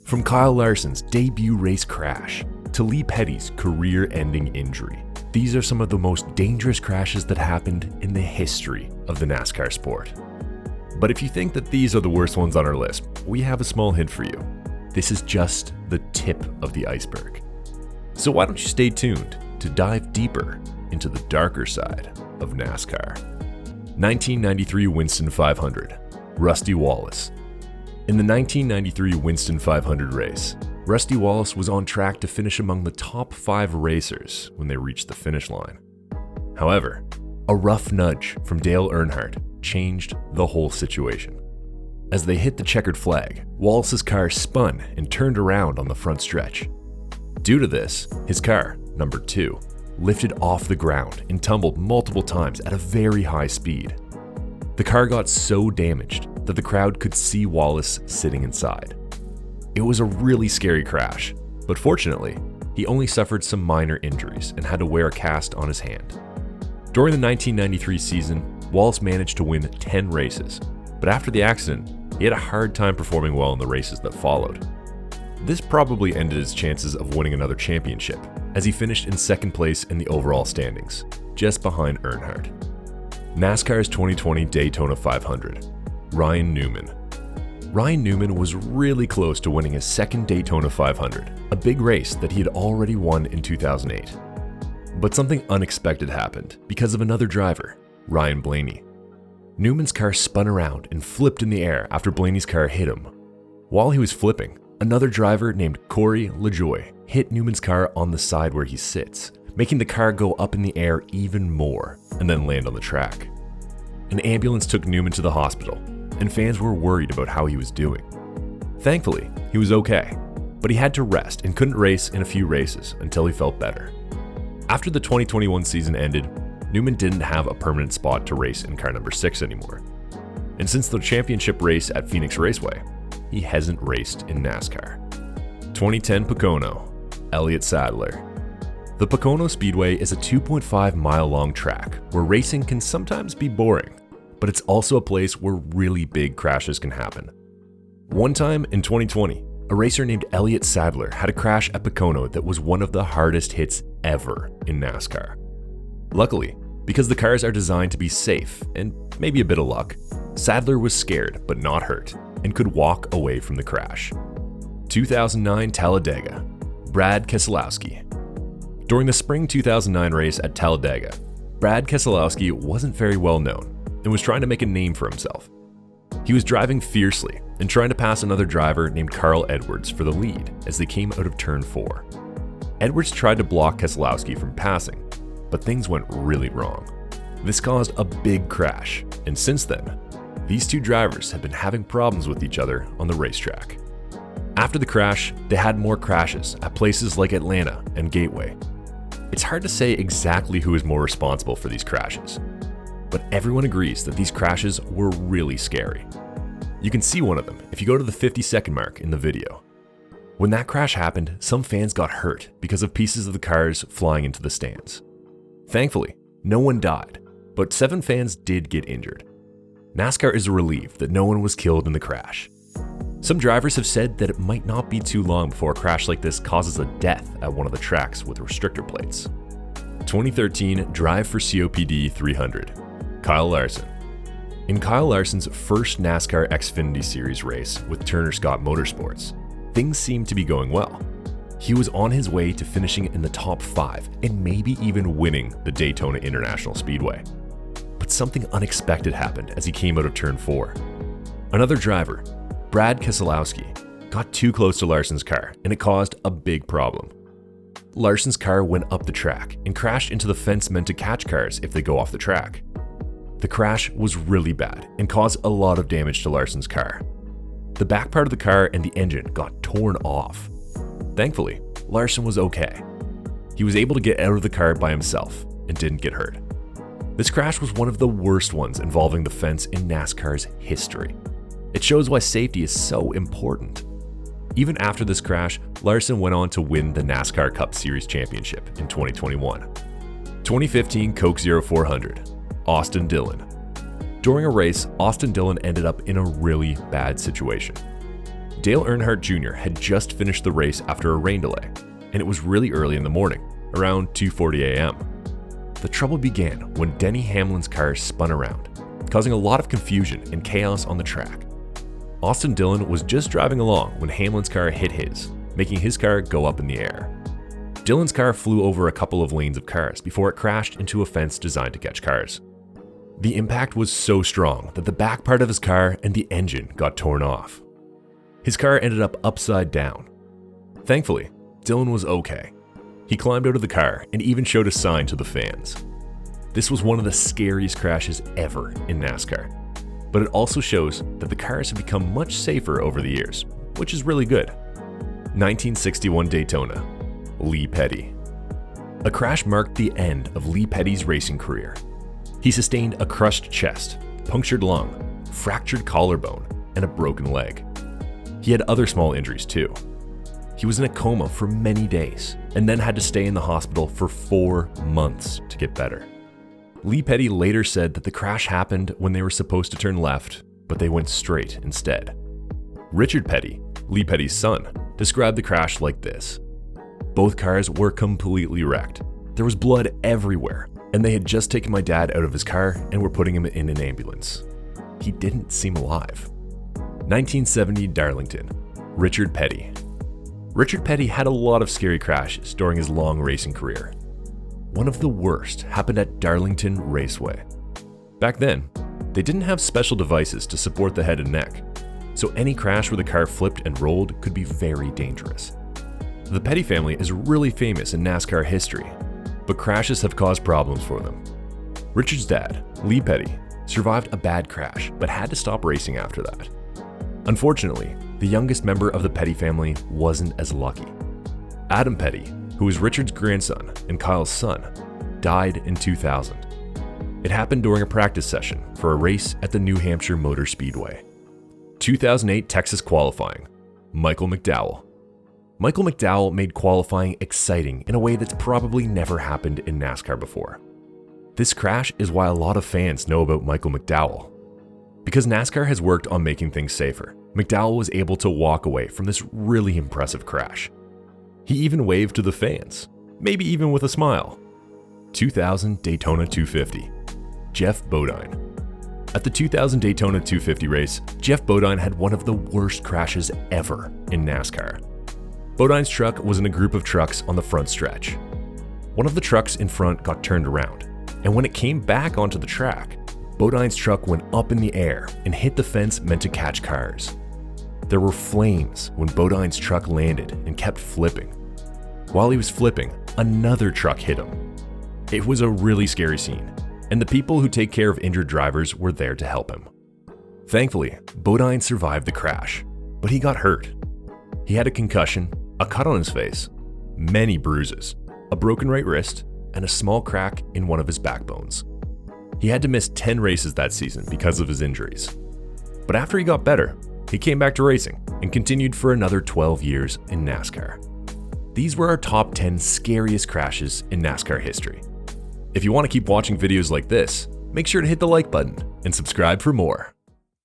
From Kyle Larson's debut race crash to Lee Petty's career-ending injury, these are some of the most dangerous crashes that happened in the history of the NASCAR sport. But if you think that these are the worst ones on our list, we have a small hint for you. This is just the tip of the iceberg. So why don't you stay tuned to dive deeper into the darker side of NASCAR. 1993 Winston 500, Rusty Wallace. In the 1993 Winston 500 race, Rusty Wallace was on track to finish among the top 5 racers when they reached the finish line. However, a rough nudge from Dale Earnhardt changed the whole situation. As they hit the checkered flag, Wallace's car spun and turned around on the front stretch. Due to this, his car, number 2, lifted off the ground and tumbled multiple times at a very high speed. The car got so damaged that the crowd could see Wallace sitting inside. It was a really scary crash, but fortunately, he only suffered some minor injuries and had to wear a cast on his hand. During the 1993 season, Wallace managed to win 10 races, but after the accident, he had a hard time performing well in the races that followed. This probably ended his chances of winning another championship, as he finished in second place in the overall standings, just behind Earnhardt. NASCAR's 2020 Daytona 500, Ryan Newman. Ryan Newman was really close to winning his second Daytona 500, a big race that he had already won in 2008. But something unexpected happened because of another driver, Ryan Blaney. Newman's car spun around and flipped in the air after Blaney's car hit him. While he was flipping, another driver named Corey LaJoie hit Newman's car on the side where he sits, making the car go up in the air even more and then land on the track. An ambulance took Newman to the hospital, and fans were worried about how he was doing. Thankfully, he was okay, but he had to rest and couldn't race in a few races until he felt better. After the 2021 season ended, Newman didn't have a permanent spot to race in car number 6 anymore. And since the championship race at Phoenix Raceway, he hasn't raced in NASCAR. 2010 Pocono, Elliott Sadler. The Pocono Speedway is a 2.5-mile long track where racing can sometimes be boring, but it's also a place where really big crashes can happen. One time in 2020, a racer named Elliott Sadler had a crash at Pocono that was one of the hardest hits ever in NASCAR. Luckily, because the cars are designed to be safe and maybe a bit of luck, Sadler was scared but not hurt and could walk away from the crash. 2009 Talladega, Brad Keselowski. During the spring 2009 race at Talladega, Brad Keselowski wasn't very well known and was trying to make a name for himself. He was driving fiercely and trying to pass another driver named Carl Edwards for the lead as they came out of turn 4. Edwards tried to block Keselowski from passing, but things went really wrong. This caused a big crash, and since then, these two drivers have been having problems with each other on the racetrack. After the crash, they had more crashes at places like Atlanta and Gateway. It's hard to say exactly who is more responsible for these crashes, but everyone agrees that these crashes were really scary. You can see one of them if you go to the 50-second mark in the video. When that crash happened, some fans got hurt because of pieces of the cars flying into the stands. Thankfully, no one died, but 7 fans did get injured. NASCAR is relieved that no one was killed in the crash. Some drivers have said that it might not be too long before a crash like this causes a death at one of the tracks with restrictor plates. 2013 Drive for COPD 300, Kyle Larson. In Kyle Larson's first NASCAR Xfinity Series race with Turner Scott Motorsports, things seemed to be going well. He was on his way to finishing in the top 5 and maybe even winning the Daytona International Speedway. But something unexpected happened as he came out of turn 4. Another driver, Brad Keselowski, got too close to Larson's car and it caused a big problem. Larson's car went up the track and crashed into the fence meant to catch cars if they go off the track. The crash was really bad and caused a lot of damage to Larson's car. The back part of the car and the engine got torn off. Thankfully, Larson was okay. He was able to get out of the car by himself and didn't get hurt. This crash was one of the worst ones involving the fence in NASCAR's history. It shows why safety is so important. Even after this crash, Larson went on to win the NASCAR Cup Series Championship in 2021. 2015 Coke Zero 400, Austin Dillon. During a race, Austin Dillon ended up in a really bad situation. Dale Earnhardt Jr. had just finished the race after a rain delay, and it was really early in the morning, around 2:40 a.m. The trouble began when Denny Hamlin's car spun around, causing a lot of confusion and chaos on the track. Austin Dillon was just driving along when Hamlin's car hit his, making his car go up in the air. Dillon's car flew over a couple of lanes of cars before it crashed into a fence designed to catch cars. The impact was so strong that the back part of his car and the engine got torn off. His car ended up upside down. Thankfully, Dillon was okay. He climbed out of the car and even showed a sign to the fans. This was one of the scariest crashes ever in NASCAR, but it also shows that the cars have become much safer over the years, which is really good. 1961 Daytona, Lee Petty. A crash marked the end of Lee Petty's racing career. He sustained a crushed chest, punctured lung, fractured collarbone, and a broken leg. He had other small injuries too. He was in a coma for many days and then had to stay in the hospital for 4 months to get better. Lee Petty later said that the crash happened when they were supposed to turn left, but they went straight instead. Richard Petty, Lee Petty's son, described the crash like this. Both cars were completely wrecked. There was blood everywhere, and they had just taken my dad out of his car and were putting him in an ambulance. He didn't seem alive. 1970 Darlington, Richard Petty. Richard Petty had a lot of scary crashes during his long racing career. One of the worst happened at Darlington Raceway. Back then, they didn't have special devices to support the head and neck, so any crash where the car flipped and rolled could be very dangerous. The Petty family is really famous in NASCAR history, but crashes have caused problems for them. Richard's dad, Lee Petty, survived a bad crash but had to stop racing after that. Unfortunately, the youngest member of the Petty family wasn't as lucky. Adam Petty, who was Richard's grandson and Kyle's son, died in 2000. It happened during a practice session for a race at the New Hampshire Motor Speedway. 2008 Texas qualifying, Michael McDowell. Michael McDowell made qualifying exciting in a way that's probably never happened in NASCAR before. This crash is why a lot of fans know about Michael McDowell. Because NASCAR has worked on making things safer, McDowell was able to walk away from this really impressive crash. He even waved to the fans, maybe even with a smile. 2000 Daytona 250, Jeff Bodine. At the 2000 Daytona 250 race, Jeff Bodine had one of the worst crashes ever in NASCAR. Bodine's truck was in a group of trucks on the front stretch. One of the trucks in front got turned around, and when it came back onto the track, Bodine's truck went up in the air and hit the fence meant to catch cars. There were flames when Bodine's truck landed and kept flipping. While he was flipping, another truck hit him. It was a really scary scene, and the people who take care of injured drivers were there to help him. Thankfully, Bodine survived the crash, but he got hurt. He had a concussion, a cut on his face, many bruises, a broken right wrist, and a small crack in one of his backbones. He had to miss 10 races that season because of his injuries. But after he got better, he came back to racing and continued for another 12 years in NASCAR. These were our top 10 scariest crashes in NASCAR history. If you want to keep watching videos like this, make sure to hit the like button and subscribe for more.